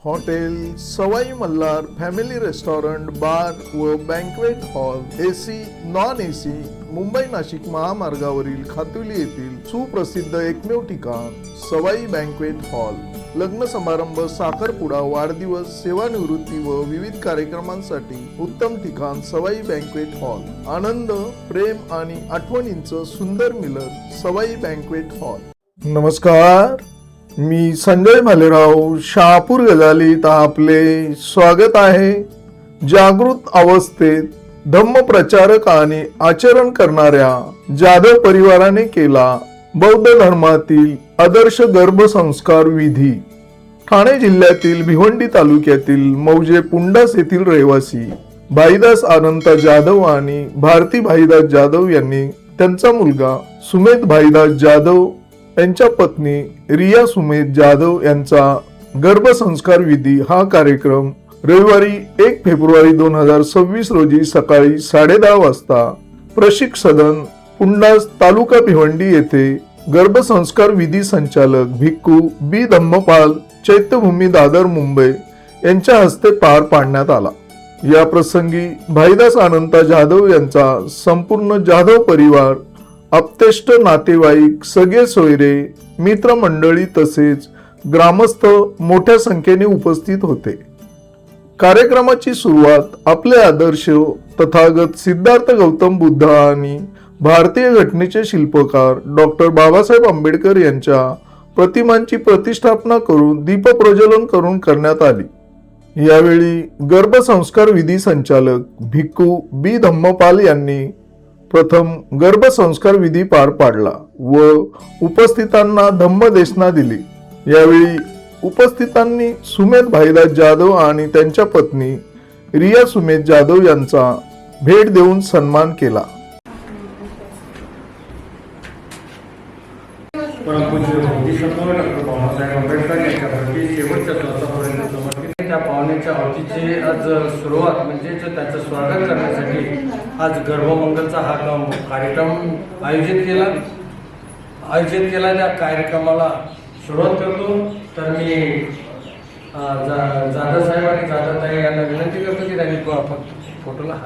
Hotel सवाई Malhar family restaurant bar व banquet hall AC non AC Mumbai Nashik महामार्गावरील खातुली येथील सुप्रसिद्ध एकमेव ठिकाण सवाई बँक्वेट हॉल. लग्न समारंभ, साखरपुडा, वाढदिवस, सेवानिवृत्ती व विविध कार्यक्रमांसाठी उत्तम ठिकाण सवाई बँक्वेट हॉल. आनंद, प्रेम आणि आठवणींचं सुंदर मिलन सवाई बँक्वेट हॉल. नमस्कार, मी संजय भालेराव शहापूर गजालीत आपले स्वागत आहे. जागृत अवस्थेत धम्म प्रचारक आणि आचरण करणाऱ्या जाधव परिवाराने केला बौद्ध धर्मातील आदर्श गर्भसंस्कार विधी. ठाणे जिल्ह्यातील भिवंडी तालुक्यातील मौजे पुंडास येथील रहिवासी भाईदास अनंत जाधव आणि भारती भाईदास जाधव यांनी त्यांचा मुलगा सुमेध भाईदास जाधव यांच्या पत्नी रिया सुमेध जाधव यांचा गर्भसंस्कार विधी हा कार्यक्रम रविवारी 1 फेब्रुवारी 2026 रोजी सकाळी 10:30 वाजता प्रशिक सदन पुंडास तालुका भिवंडी येथे गर्भसंस्कार विधी संचालक भिक्खू बी धम्मपाल चैत्यभूमी दादर मुंबई यांच्या हस्ते पार पाडण्यात आला. या प्रसंगी भाईदास अनंत जाधव यांचा संपूर्ण जाधव परिवार, आप्तेष्ट नातेवाईक, सगळे सोयरे, मित्रमंडळी तसेच ग्रामस्थ मोठ्या संख्येने उपस्थित होते. कार्यक्रमाची सुरुवात आपले आदर्श तथागत सिद्धार्थ गौतम बुद्ध आणि भारतीय घटनेचे शिल्पकार डॉक्टर बाबासाहेब आंबेडकर यांच्या प्रतिमांची प्रतिष्ठापना करून दीपप्रज्वलन करून करण्यात आली. यावेळी गर्भसंस्कार विधी संचालक भिक्खू बी धम्मपाल यांनी प्रथम गर्भसंस्कार विधी पार पाडला व उपस्थितांना धम्मदेशना दिली. यावेळी उपस्थितांनी सुमेध भाईदास जाधव आणि त्यांच्या पत्नी रिया सुमेध जाधव यांचा भेट देऊन सन्मान केला. त्या पाहुण्याच्या आवडीची आज सुरुवात म्हणजे त्याचं स्वागत करण्यासाठी आज गर्भमंगलचा हा कार्यक्रम आयोजित केला. त्या कार्यक्रमाला सुरुवात करतो तर मी जाधव साहेब आणि जाधवताई यांना विनंती करतो की त्यांनी फोटोला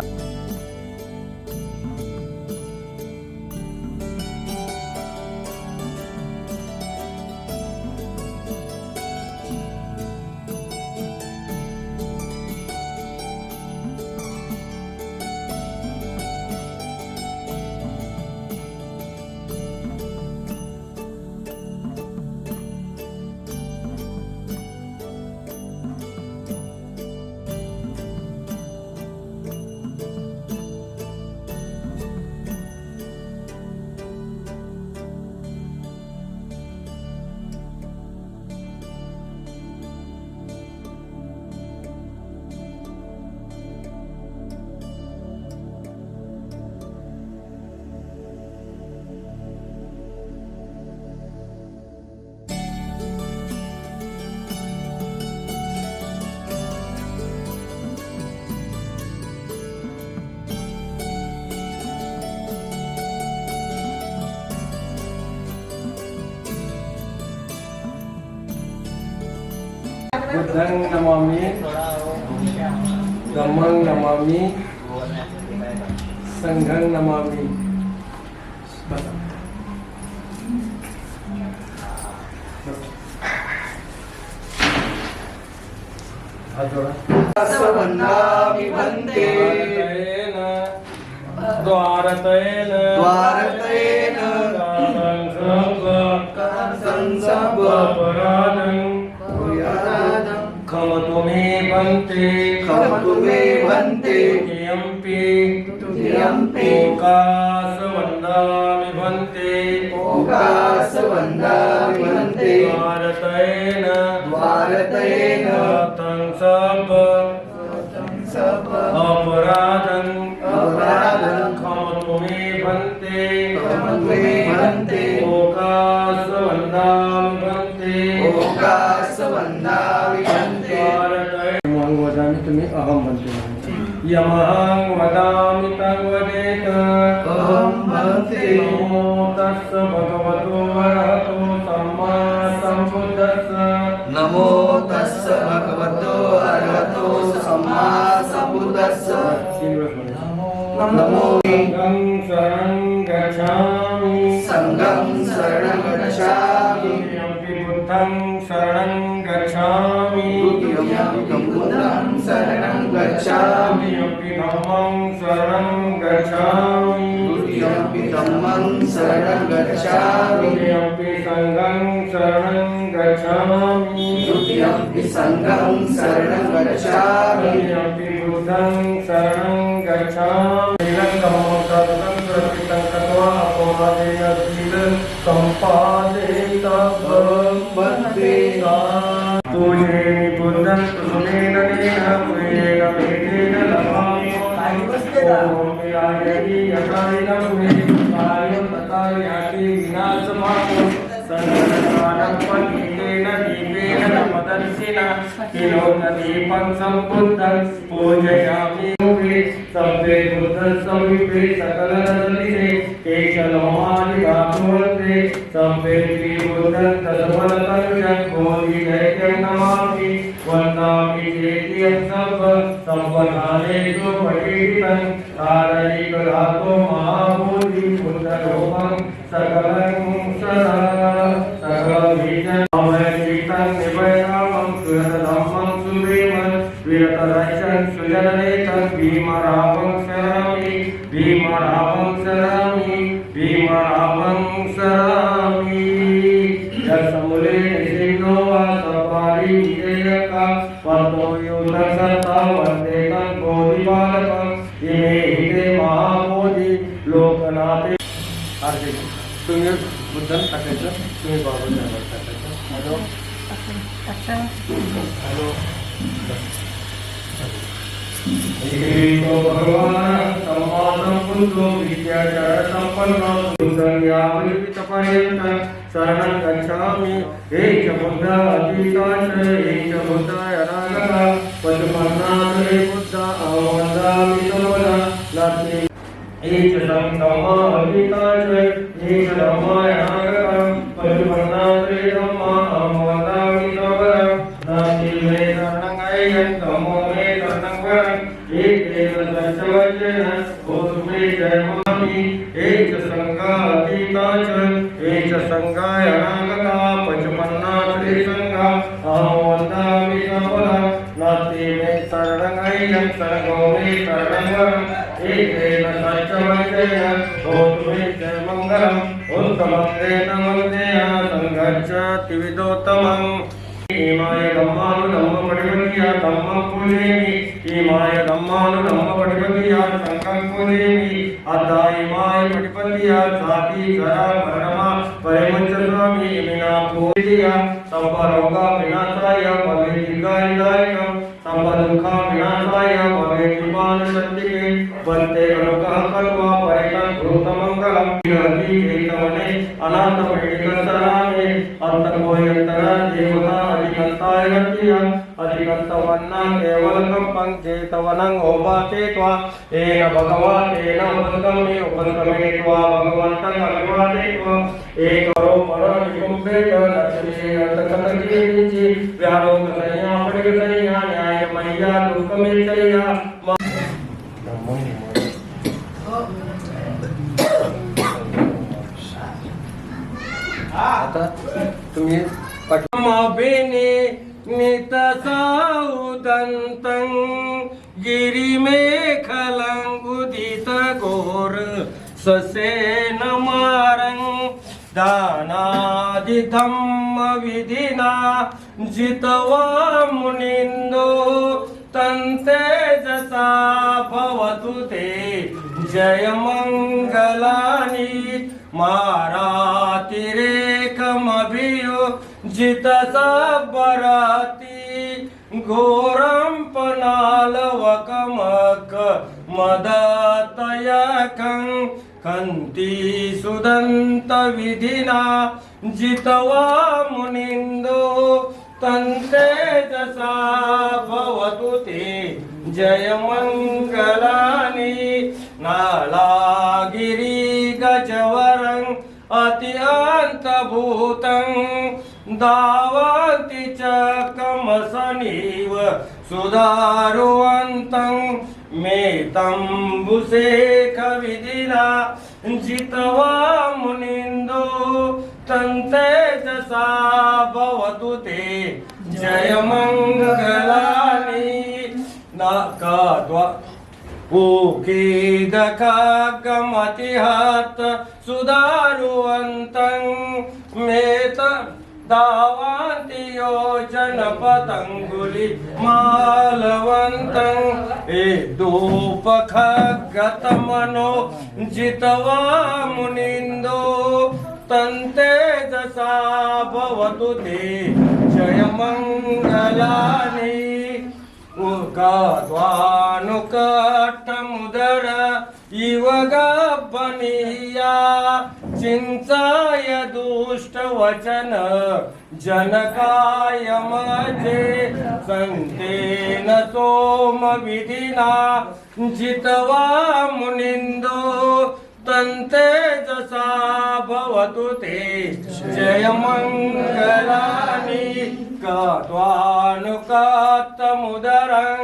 बुद्धं नमामि, धम्मं नमामि, संघं नमामि. वन्दामि वन्दे द्वारतयेन खमतु मे भन्ते तुयम्पि ओकास वन्दामि भन्ते द्वारतयेन तं सब अपराधं खमतु मे भन्ते ओकास वन्दामि भन्ते यमहं वदामि तुम्ही अहं भन्ते. यमहं वदामि तं वदेत अहं भन्ते. नमो तस्स भगवतो अरहतो सम्मा सम्बुद्धस्स. नमो तस्स भगवतो अरहतो सम्मा सम्बुद्धस्स नमो संघं शरणं गच्छामि संघं शरणं गच्छामि द्वितीयं बुद्धं शरणं गच्छामि धम्मं शरणं गच्छामि द्वितीयं धम्मं शरणं गच्छामि संघं शरणं गच्छामि द्वितीयं संघं शरणं गच्छामि बुद्धं शरणं गच्छामि वन्दे पूजे बुद्धं सुनेन नेन प्रेण भेदेन लभामि ओम विराजति यथाइनं मे कार्यं तथा याति विनाशमापो संसारं पतितेन दीपेन मदर्शिना किलोदीपं सम्बुद्धं पूजयामि सभ्ये बुद्धस्वरूपे सकलरसलिते केशलोमादिगात्मूर्ते सभ्ये श्रीबुद्धं तद्वलतनुजं बोधिदैत्यं नमामि वन्दामि चेत्यं सम्पदानेषु पठितं तारयिकधातो महाबोधि बुद्धरूपं सकलं सकलबीजं निवयामं सुरधम्मं सुरेमं विरतरक्षं सुजननेतं भीमरावं शरामि भीमरावं शरामि भीमरावं शरामि यस्मूले निषिद्धो वा सपारि विजयका वतो योधसता वन्देतं बोधिपालकं इमे हिते महाबोधि लोकनाथे हार्दिक तुम्ही बुद्धन टाकायचं तुम्ही बाबा टाकायचं हॅलो हॅलो ईश्वरो भगवान सम्मानं पुरुषो विद्याचार संपन्नो संज्ञावितपर्यन्त शरणं गच्छामि हे च बुद्ध अतीताच हे च बुद्ध अनागता पद्मनाभे बुद्ध वन्दामि सर्वदा नास्ति हे च धम्म अतीताच हे च धम्म अनागता पद्मनाभे धम्म वन्दामि सर्वदा नास्ति मे शरणं अयं धम्मो मे शरणं वरं एकेन सत्यवचन ओस्मे जयमामि एक संघा अतीताच एक संघाय अनागता पचपन्नात्रे संघा अहं वन्दामि सर्वदा नास्ति मे शरणं अयं शरणो मे शरणं वरं एकेन सत्यवचन ओस्मे जयमङ्गलम् उत्तमत्वेन वन्देया संघच्च त्रिविधोत्तमम् इमाय धम्मानुधम्म पठिपतिया धम्मं पूजयामि इमाय धम्मानुधम्म पठिपतिया संघं पूजयामि अद्धा इमाय पठिपतिया साति सरा परमा परिमंच स्वामी इमिना पूजया संपरोगा विनाशाय भवेदिगायदायकं संपदुःखा विनाशाय भवेदिमान सत्तिके वन्ते अनुग्रह कल्वा परितं भूतमङ्गलं विरति चेतवने अनाथमेडिकसरामे अन्तकोयन्तरा देवता अधिकन्ताय गतियं अधिकन्तवन्नं केवलं पञ्चेतवनं ओपाचेत्वा येन भगवातेन उपस्कमे उपस्कमेत्वा भगवन्तं अभिवादेत्वा एकरो परनिकुम्भेत लक्ष्मी अन्तकतकीनिचि व्यारोगसंज्ञा पडिगसंज्ञा न्यायमय्या दुःखमेचय्या आता तुम्ही बेने नितसाउदन्तं गिरिमेखलं उदित घोर ससेन मारं दानादिधम्म विधिना जितवा मुनिन्दो तन्तेजसा भवतु ते जयमङ्गलानि मारातिरेकमभियो जितसबराति घोरं पनालवकमक मदतयकं कन्ति सुदन्तविधिना जितवा मुनिन्दो तन्तेजसा भवतु ते जयमङ्गलानि नालागिरि गजवरं अत्यन्तभूतं दावन्ति च कमसनि सुधारुवन्तं मेतम्बुशेखविधिना जित्वा मुनिन्दो तन्तेजसा भवतु ते जयमङ्गलानि उकीदकागमतिहात सुधारुवन्तं मेत दावान्ति योजन पतङ्गुलि मालवन्तं एदोपखगतमनो जित्वा मुनिन्दो तन्तेजसा भवतु ते जयमङ्गलानि उगाद्वानुकट्टमुदर इव गब्बनीया चिन्ताय दुष्टवचन जनकाय मजे सन्तेन सोमविधिना जित्वा मुनिन्दो तन्तेजसा भवतु ते जयमङ्गलानि कात्वानुकात्तमुदरं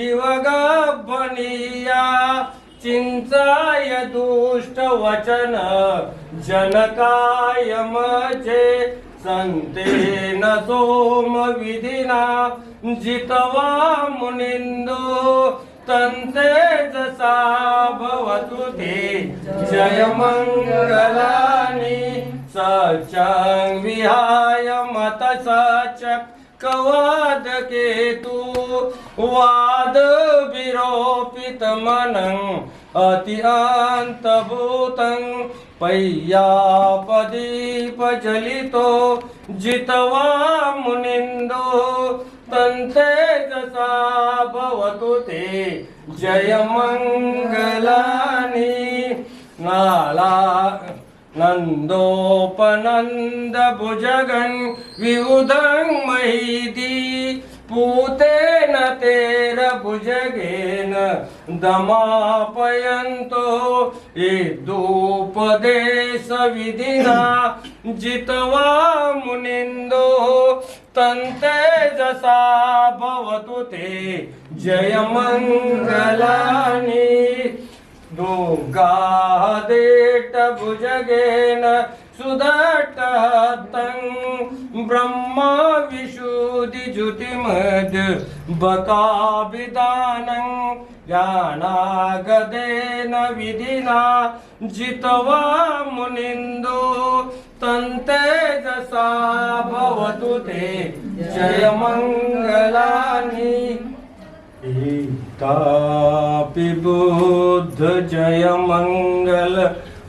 इव गब्बनीया चिन्ताय दुष्टवचन जनकाय मजे सन्तेन सोमविधिना जित्वा मुनिन्दो तन्तेजसा भवतु ते जयमङ्गलानि सचं विहाय मतसचक कवादकेतु वाद विरोपितमनं अत्यन्तभूतं पय्यापदीपजलितो जित्वा मुनिन्दो तन्तेजसा भवतु ते जयमङ्गलानि नाला नन्दोपनन्द भुजगन् विउदं महिदी पूतेन तेरभुजगेन दमापयन्तो यदुपदेशविधिना जित्वा मुनिन्दो तन्तेजसा भवतु ते जयमङ्गलानि दुर्गादेट भुजगेन सुदट्टहतं ब्रह्मा विशुद्धिजुतिमद् बकाभिदानं ज्ञानागदेन विधिना जित्वा मुनिन्दो तन्तेजसा भवतु ते जयमङ्गलानि एतापि बुद्ध जयमङ्गल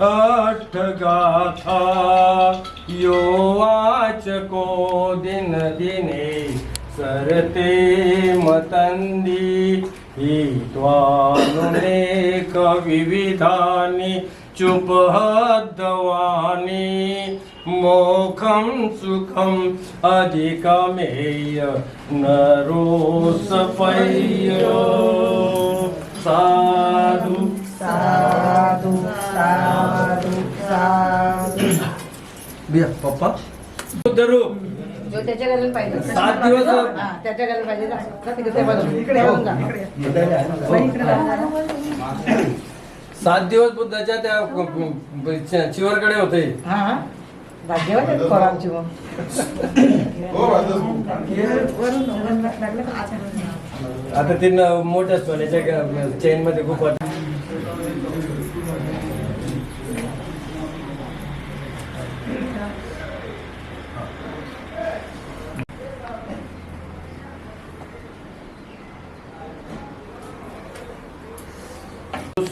अट्ठगाथा यो वाचको दिन दिने सरते मतन्दी हित्वानुनेक विविधानि चुपहद्दवानि मोखं सुखम् अधिकमेय नरोसपय्यो साधु साधु साधु साधु बिया पप्पा रूप जो त्याच्या घराला पाहिजे 7 दिवस हा त्याच्या घराला पाहिजे जा तिकडे त्या बाजूला. इकडे येऊन जा. इकडे जा. 7 दिवस बुद्धाच्या त्या चिवरकडे होते. हा हा भाग्यवान आहेत पोरांची मग आता ते मोठ्या सोन्याच्या चेन मध्ये खूप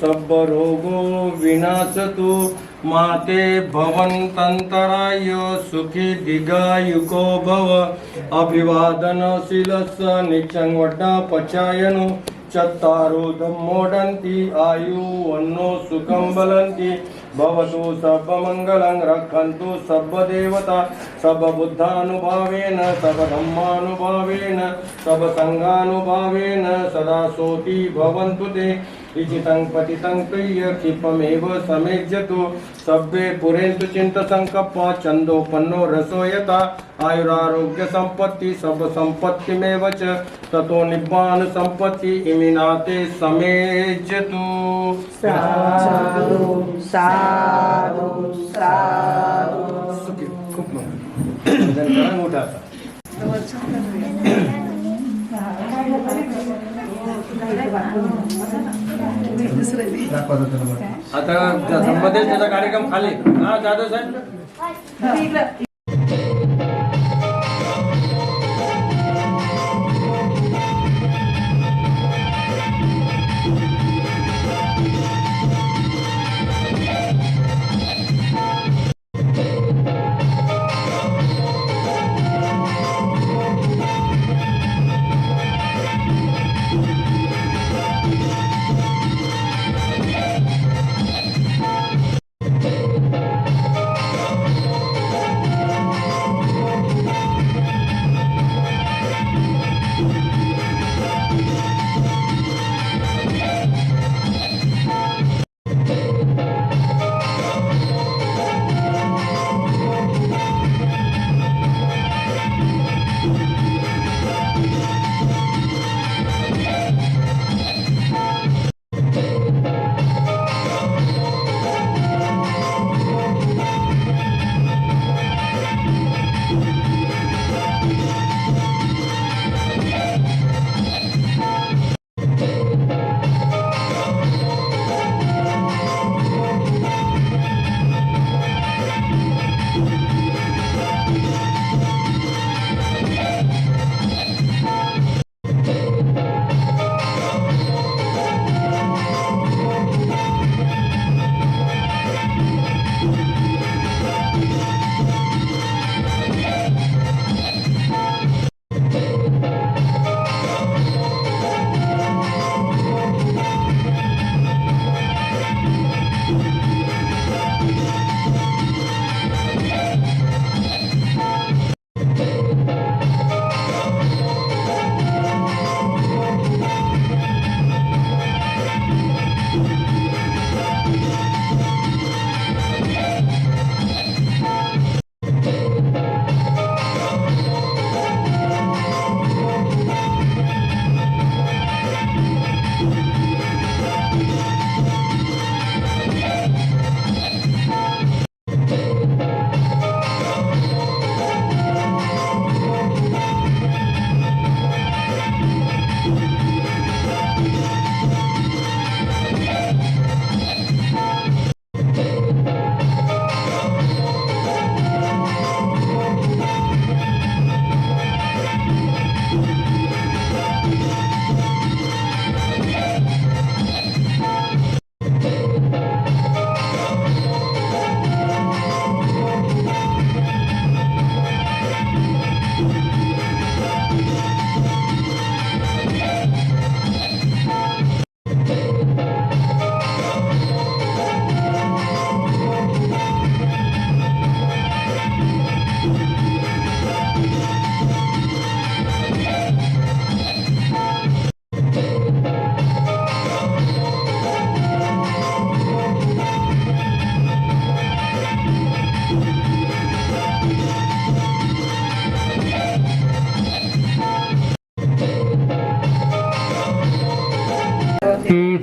सब रोगो विनाशतु माते भवन्तन्तराय सुखी दीर्घायुको भव अभिवादनशीलस्य नित्यं वड्डापचायनो चत्तारो धम्मोडन्ति आयुवन्नो सुखं बलन्ति भवतु सर्वमङ्गलं रक्षन्तु सर्वदेवता सर्वबुद्धानुभावेन सर्वधम्मानुभावेन सर्वसङ्गानुभावेन सदा सोति भवन्तु ते इचितं पतितं प्रिय क्षिपमेव समेज्यतु सभ्ये पुरेन्तु चिन्तसङ्कप्प छन्दोपन्नो रसो यथा आयुरारोग्य संपत्ति सब संपत्तिमेव च ततो निब्बान संपत्ति इमिनाते समेज्यतु। साधु साधु साधु सुखी खूप मोठा आता मध्ये त्याचा कार्यक्रम खाली हा जाधव साहेब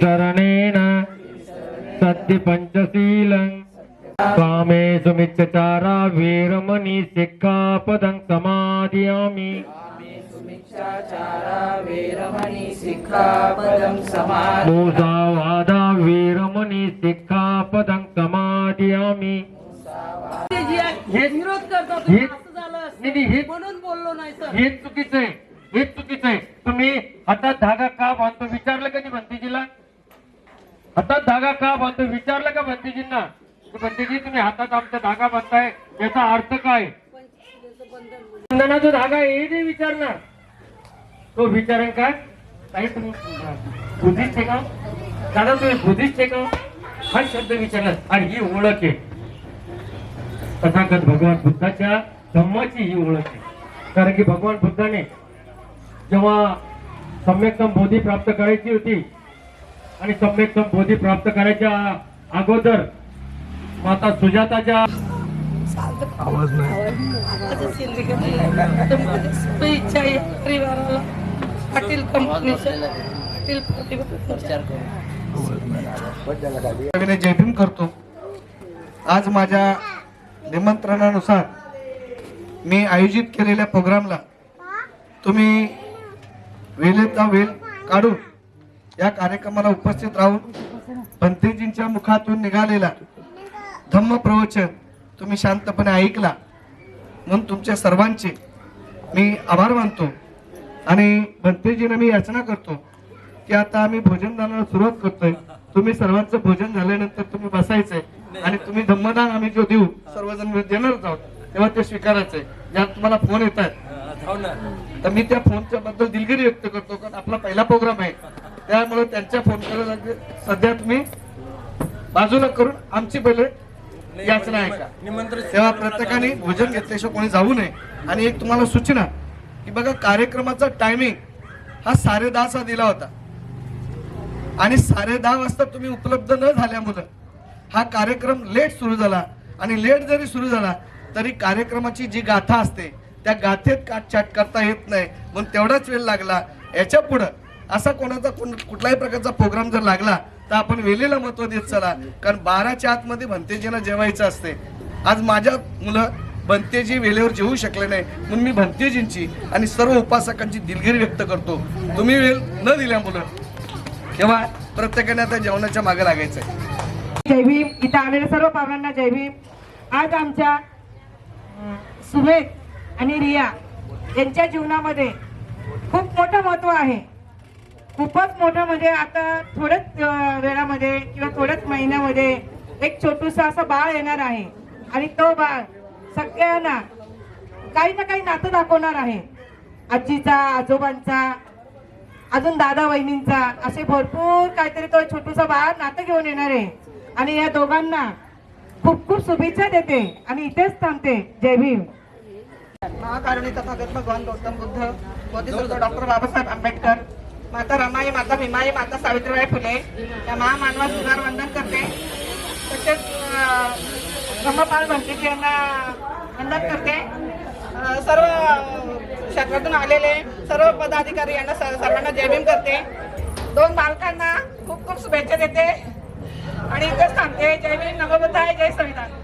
शरणेन सत्य पंचशीलं कामे सुमिच्छाचारा वीरमणि सिक्खापदं समादयामि। मुसावादा वीरमणि सिक्खापदं समादयामि। विरोध करतो तुम्ही, असं झालं हे म्हणून बोललो नाही सर. हे चुकीचं आहे, हे चुकीचं आहे. तुम्ही हातात धागा का बांधतो विचारलं कधी भंतेजीला? हातात धागा का बांधतो विचारलं का भंतेजींना? भंतेजी तुम्ही हातात आमचा धागा बांधताय याचा अर्थ काय? बंधनाचा धागा हे नाही विचारणार, तो विचारण काय? काही तुम्ही बुद्धिस्ट आहे का दादा? तुम्ही बुद्धिस्ट आहे का? हा शब्द विचारला आणि ही ओळख आहे तथागत भगवान बुद्धाच्या धम्माची ही ओळख आहे. कारण की भगवान बुद्धाने जेव्हा सम्यक्तम बोधी प्राप्त करायची होती आणि सम्यक बोधी प्राप्त करायच्या अगोदर माता सुजाताच्या आवाज नाही इच्छा आहे परिवाराला पाटील कंपनीच्या पाटील जय भीम करतो. आज माझ्या निमंत्रणानुसार मी आयोजित केलेल्या प्रोग्रामला तुम्ही वेळेचा वेळ काढून या कार्यक्रमाला उपस्थित राहून पंथीजींच्या मुखातून निघालेला धम्म प्रवचन तुम्ही शांतपणे ऐकला म्हणून तुमच्या सर्वांचे मी आभार मानतो. आणि भंतेजींना मी याचना करतो की आता आम्ही भोजनदानाला सुरुवात करतोय. तुम्ही सर्वांचं भोजन झाल्यानंतर तुम्ही बसायचंय आणि तुम्ही धम्मदान आम्ही जो देऊ सर्वजण देणारच आहोत तेव्हा ते स्वीकारायचंय. ज्यात तुम्हाला फोन येत आहेत तर मी त्या फोनच्या बद्दल दिलगिरी व्यक्त करतो कारण आपला पहिला प्रोग्राम आहे त्यामुळे त्यांच्या फोन करायला सध्या तुम्ही बाजूला करून आमची पहिले याचना ऐका. तेव्हा प्रत्येकाने भोजन घेतल्याशिवाय कोणी जाऊ नये. आणि एक तुम्हाला सूचना की बघा कार्यक्रमाचा टायमिंग हा 10:30 दिला होता आणि 10:30 वाजता तुम्ही उपलब्ध न झाल्यामुळं हा कार्यक्रम लेट सुरू झाला. आणि लेट जरी सुरू झाला तरी कार्यक्रमाची जी गाथा असते त्या गाथेत काटछाट करता येत नाही म्हणून तेवढाच वेळ लागला. याच्या पुढं असा कोणाचा कुठलाही प्रकारचा प्रोग्राम जर लागला तर आपण वेळेला महत्व देत चला कारण 12च्या आतमध्ये भंतेजींना जेवायचं असते. आज माझ्या मुलं भंतेजी वेळेवर जेवू शकले नाही म्हणून मी भंतेजींची आणि सर्व उपासकांची दिलगिरी व्यक्त करतो. तुम्ही वेळ न दिल्यामुळं तेव्हा प्रत्येकाने आता जेवणाच्या मागे लागायचंय. जय भीम. इथं आलेल्या सर्व पाहुण्यांना जय भीम. आज आमच्या सुमेध आणि रिया यांच्या जीवनामध्ये खूप मोठं महत्व आहे. खूपच मोठं म्हणजे आता थोड्याच वेळामध्ये किंवा थोड्याच महिन्यामध्ये एक छोटूसा असं बाळ येणार आहे आणि तो बाळ सगळ्यांना काही ना काही नातं दाखवणार आहे. आजीचा, आजोबांचा, अजून दादा वहिनींचा असे भरपूर काहीतरी तो छोटूसा बाळ नातं घेऊन येणार आहे. आणि या दोघांना खूप खूप शुभेच्छा देते आणि इथेच थांबते. जय भीम. महाकारुणी तथागत भगवान गौतम बुद्ध, बोधिसत्व डॉक्टर बाबासाहेब आंबेडकर, माता रमाई, माता भीमाई, माता सावित्रीबाई फुले या महामानवास उदार वंदन करते. तसेच ब्रह्मपाल भंतेजी यांना वंदन करते. सर्व क्षेत्रातून आलेले सर्व पदाधिकारी यांना सर्वांना जय भीम करते. 2 बालकांना खूप खूप शुभेच्छा देते आणि इथेच थांबते. जय भीम. नमो बुद्धाय. जय संविधान.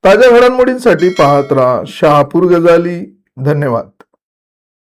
ताज्या घडामोडींसाठी पाहत राहा शहापूर गजाली. धन्यवाद.